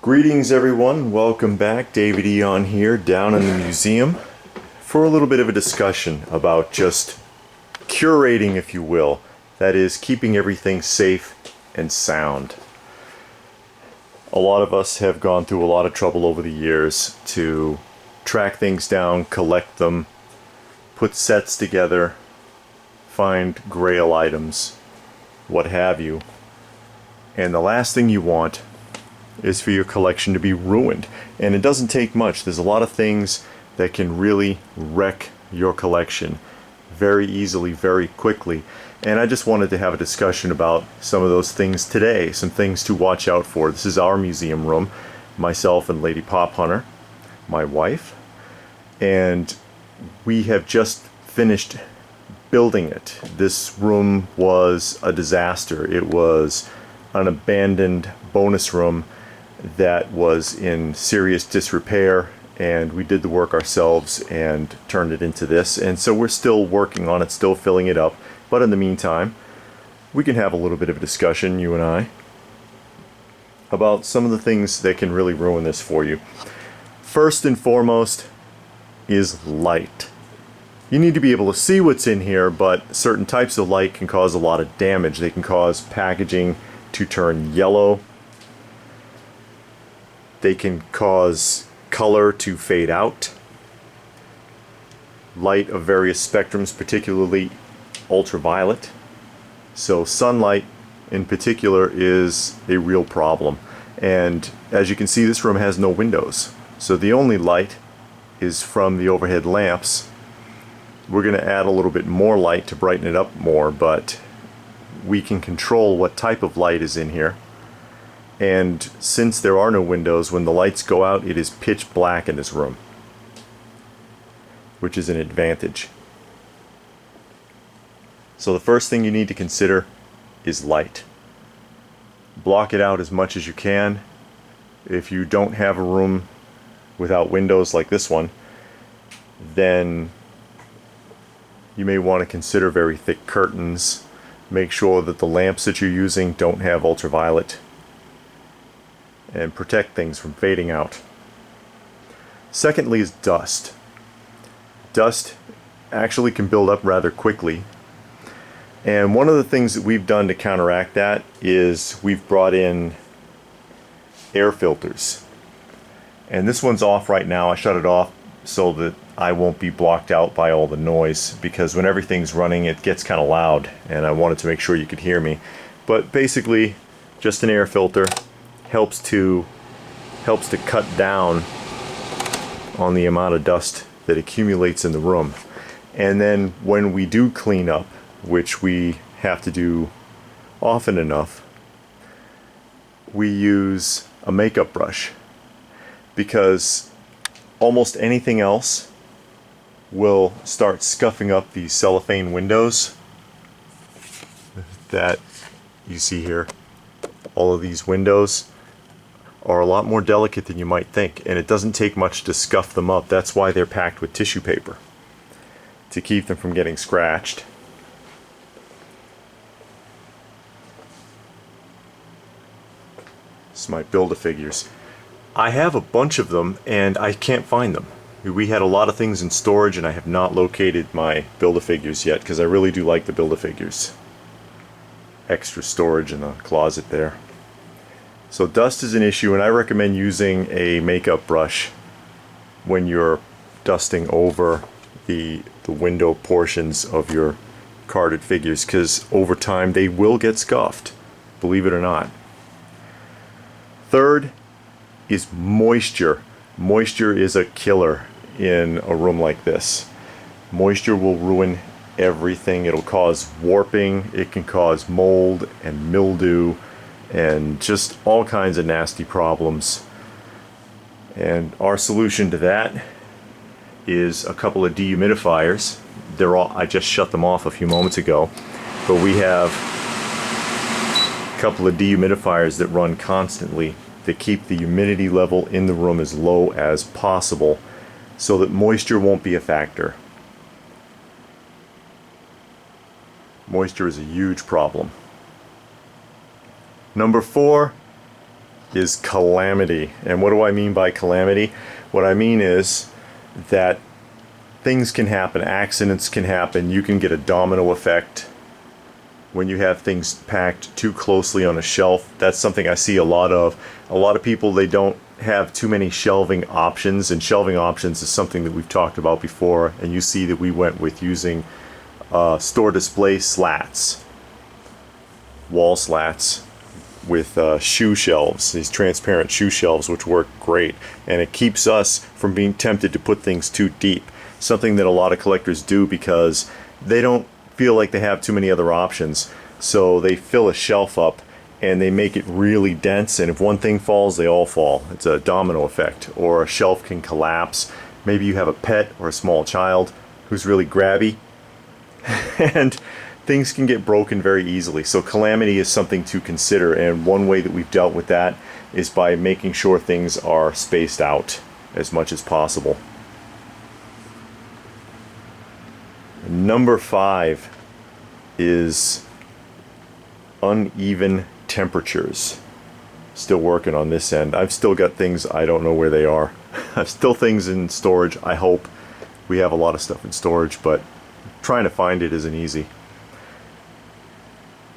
Greetings everyone, welcome back. David Eon here down in the museum for a little bit of a discussion about just curating, if you will. That is, keeping everything safe and sound. A lot of us have gone through a lot of trouble over the years to track things down, collect them, put sets together, find grail items, what have you. And the last thing you want is for your collection to be ruined. And it doesn't take much. There's a lot of things that can really wreck your collection very easily, very quickly. And I just wanted to have a discussion about some of those things today, some things to watch out for. This is our museum room, myself and Lady Pop Hunter, my wife, and we have just finished building it. This room was a disaster. It was an abandoned bonus room that was in serious disrepair, and we did the work ourselves and turned it into this. And so we're still working on it, still filling it up. But in the meantime, we can have a little bit of a discussion, you and I, about some of the things that can really ruin this for you. First and foremost is light. You need to be able to see what's in here, but certain types of light can cause a lot of damage. They can cause packaging to turn yellow. They can cause color to fade out. Light of various spectrums, particularly ultraviolet. So sunlight in particular is a real problem. And as you can see, this room has no windows. So the only light is from the overhead lamps. We're going to add a little bit more light to brighten it up more, but we can control what type of light is in here. And since there are no windows, when the lights go out, it is pitch black in this room, which is an advantage. So the first thing you need to consider is light. Block it out as much as you can. If you don't have a room without windows like this one, then you may want to consider very thick curtains. Make sure that the lamps that you're using don't have ultraviolet, and protect things from fading out. Secondly is dust. Dust actually can build up rather quickly, and one of the things that we've done to counteract that is we've brought in air filters. And this one's off right now. I shut it off so that I won't be blocked out by all the noise, because when everything's running it gets kind of loud, and I wanted to make sure you could hear me. But basically just an air filter helps to cut down on the amount of dust that accumulates in the room. And then when we do clean up, which we have to do often enough, we use a makeup brush, because almost anything else will start scuffing up these cellophane windows that you see here. All of these windows are a lot more delicate than you might think, and it doesn't take much to scuff them up. That's why they're packed with tissue paper, to keep them from getting scratched. This is my Build-A-Figures. I have a bunch of them and I can't find them. We had a lot of things in storage and I have not located my Build-A-Figures yet, because I really do like the Build-A-Figures. Extra storage in the closet there. So dust is an issue, and I recommend using a makeup brush when you're dusting over the window portions of your carded figures, because over time they will get scuffed, believe it or not. Third is moisture. Moisture is a killer in a room like this. Moisture will ruin everything. It'll cause warping, it can cause mold and mildew and just all kinds of nasty problems. And our solution to that is a couple of dehumidifiers. I just shut them off a few moments ago, but we have a couple of dehumidifiers that run constantly that keep the humidity level in the room as low as possible so that moisture won't be a factor. Moisture is a huge problem. Number 4, is calamity. And what do I mean by calamity? What I mean is that things can happen, accidents can happen, you can get a domino effect when you have things packed too closely on a shelf. That's something I see a lot of. A lot of people, they don't have too many shelving options, and shelving options is something that we've talked about before, and you see that we went with using store display slats, wall slats with shoe shelves, these transparent shoe shelves, which work great, and it keeps us from being tempted to put things too deep, something that a lot of collectors do because they don't feel like they have too many other options, so they fill a shelf up and they make it really dense, and if one thing falls, they all fall. It's a domino effect, or a shelf can collapse. Maybe you have a pet or a small child who's really grabby and things can get broken very easily. So calamity is something to consider, and one way that we've dealt with that is by making sure things are spaced out as much as possible. Number 5 is uneven temperatures. Still working on this end. I've still got things, I don't know where they are. I've still things in storage. I hope. We have a lot of stuff in storage, but trying to find it isn't easy.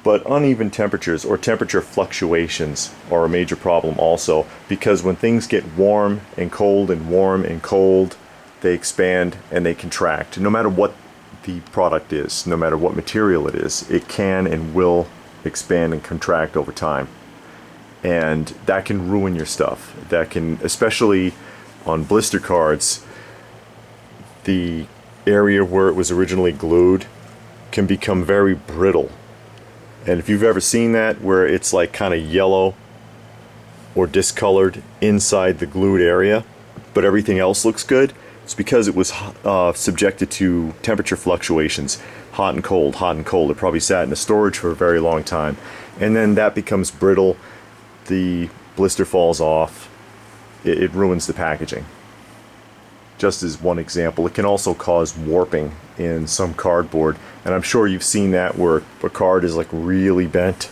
But uneven temperatures or temperature fluctuations are a major problem also, because when things get warm and cold and warm and cold, they expand and they contract. No matter what the product is, no matter what material it is, it can and will expand and contract over time, and that can ruin your stuff. That can, especially on blister cards, the area where it was originally glued can become very brittle, and if you've ever seen that, where it's like kind of yellow or discolored inside the glued area but everything else looks good, it's because it was subjected to temperature fluctuations, hot and cold, hot and cold. It probably sat in the storage for a very long time, and then that becomes brittle. The blister falls off. It ruins the packaging. Just as one example, it can also cause warping in some cardboard, and I'm sure you've seen that where a card is like really bent.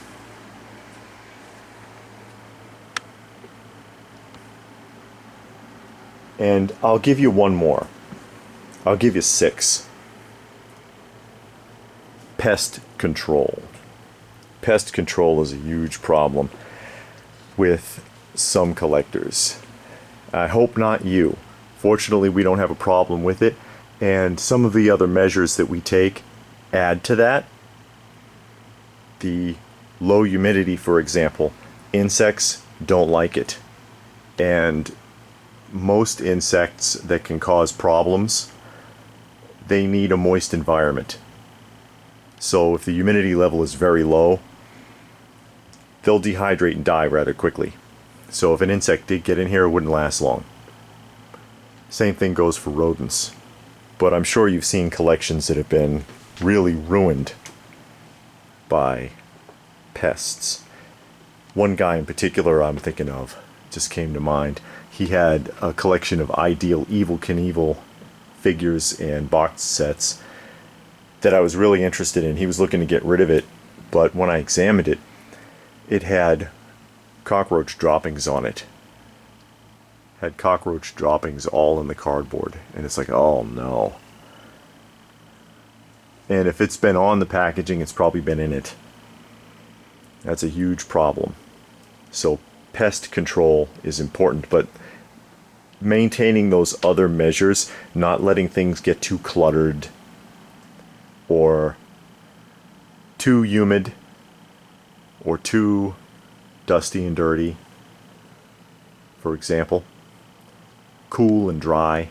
And I'll give you one more. I'll give you 6. Pest control. Pest control is a huge problem with some collectors. I hope not you. Fortunately, we don't have a problem with it, and some of the other measures that we take add to that. The low humidity, for example, insects don't like it, and most insects that can cause problems, they need a moist environment. So if the humidity level is very low, they'll dehydrate and die rather quickly. So if an insect did get in here, it wouldn't last long. Same thing goes for rodents. But I'm sure you've seen collections that have been really ruined by pests. One guy in particular I'm thinking of just came to mind. He had a collection of ideal Evel Knievel figures and box sets that I was really interested in. He was looking to get rid of it, but when I examined it, it had cockroach droppings on it. Had cockroach droppings all in the cardboard, and it's like, oh no. And if it's been on the packaging, it's probably been in it. That's a huge problem. So pest control is important, but maintaining those other measures, not letting things get too cluttered or too humid or too dusty and dirty, for example. Cool and dry,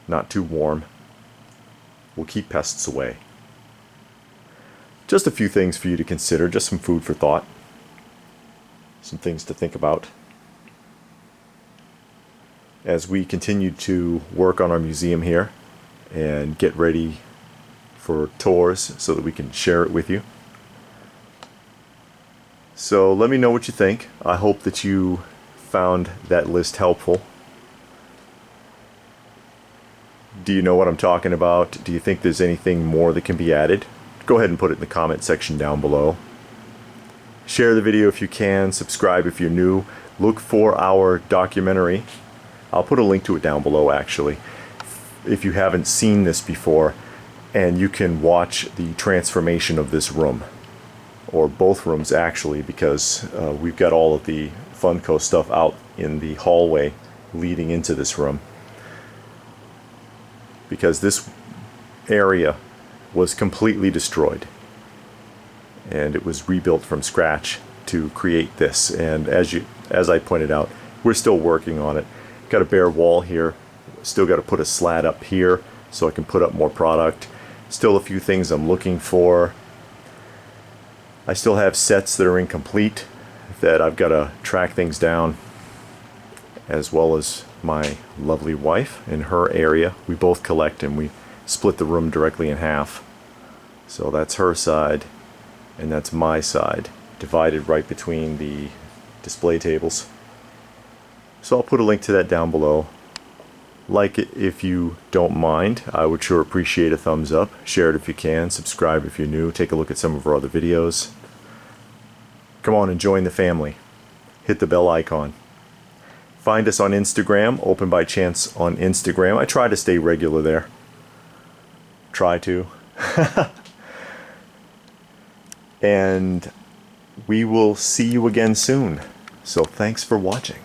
not too warm, will keep pests away. Just a few things for you to consider, just some food for thought, some things to think about as we continue to work on our museum here and get ready for tours so that we can share it with you. So let me know what you think. I hope that you found that list helpful. Do you know what I'm talking about? Do you think there's anything more that can be added? Go ahead and put it in the comment section down below. Share the video if you can, subscribe if you're new. Look for our documentary. I'll put a link to it down below actually, if you haven't seen this before, and you can watch the transformation of this room, or both rooms actually, because we've got all of the Funko stuff out in the hallway leading into this room, because this area was completely destroyed and it was rebuilt from scratch to create this. And as I pointed out, we're still working on it. Got a bare wall here, still got to put a slat up here so I can put up more product. Still a few things I'm looking for. I still have sets that are incomplete that I've got to track things down, as well as my lovely wife in her area. We both collect, and we split the room directly in half. So that's her side and that's my side, divided right between the display tables. So I'll put a link to that down below. Like it if you don't mind. I would sure appreciate a thumbs up. Share it if you can. Subscribe if you're new. Take a look at some of our other videos. Come on and join the family. Hit the bell icon. Find us on Instagram, Open by Chance on Instagram. I try to stay regular there. Try to. And we will see you again soon. So thanks for watching.